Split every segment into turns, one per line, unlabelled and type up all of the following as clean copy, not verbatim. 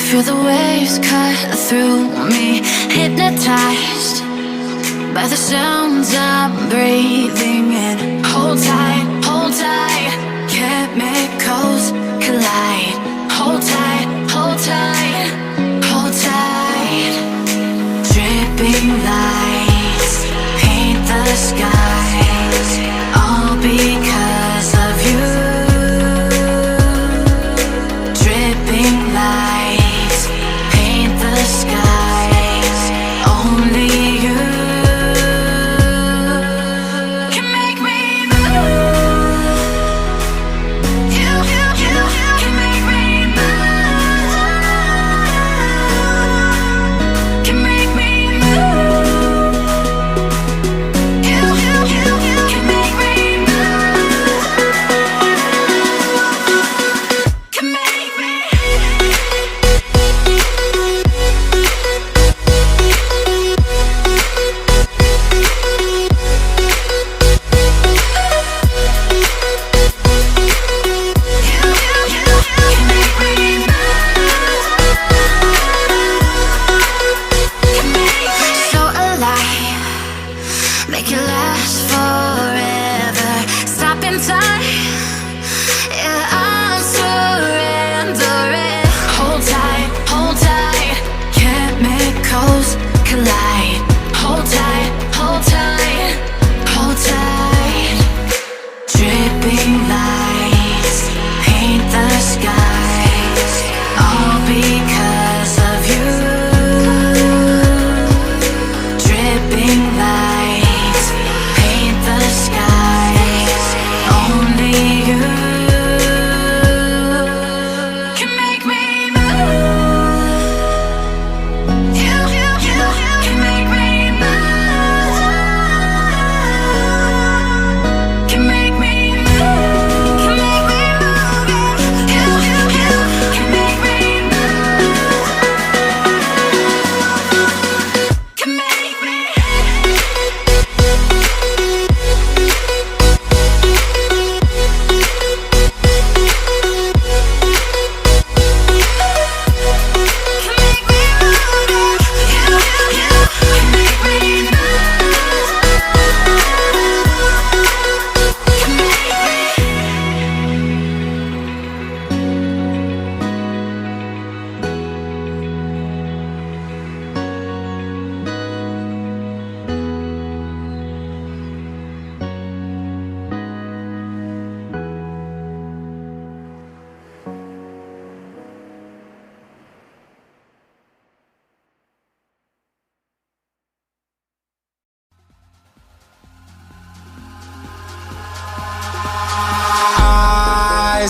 Feel the waves cut through me, hypnotized by the sounds I'm breathing in. Hold tight, chemicals collide. Hold tight, hold tight, hold tight. Dripping lights paint the skies, all because of you. Dripping lights paint the skies, only you can make me move. You can make me move.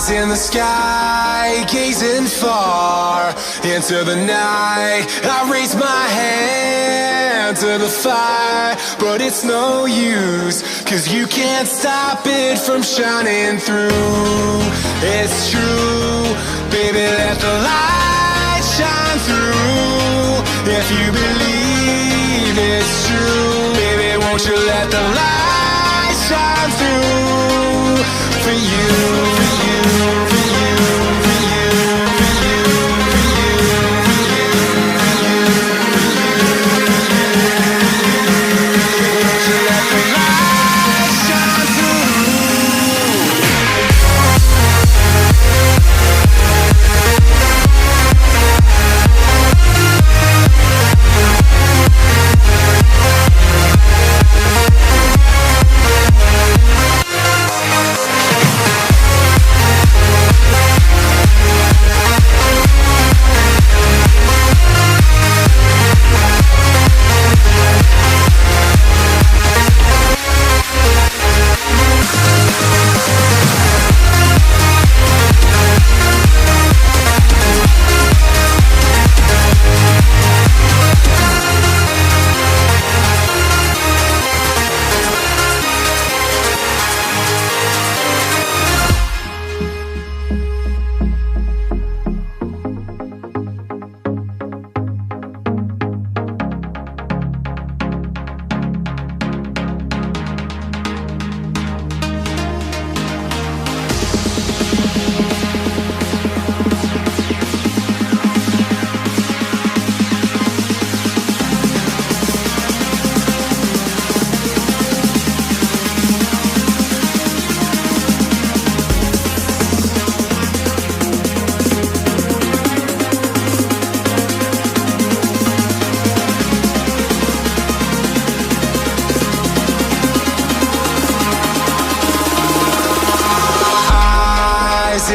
Eyes in the sky, gazing far into the night. I raise my hand to the fire, but it's no use, 'cause you can't stop it from shining through. It's true, baby, let the light shine through. If you believe it's true, baby, won't you let the light shine through for you, for you, for you, for you, for you, for you, for you, for you, won't you let the light shine through?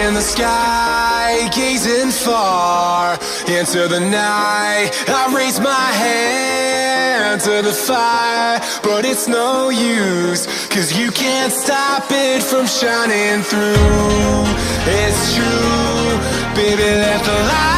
In the sky, gazing far into the night. I raise my hand to the fire, but it's no use, 'cause you can't stop it from shining through. It's true, baby, let the light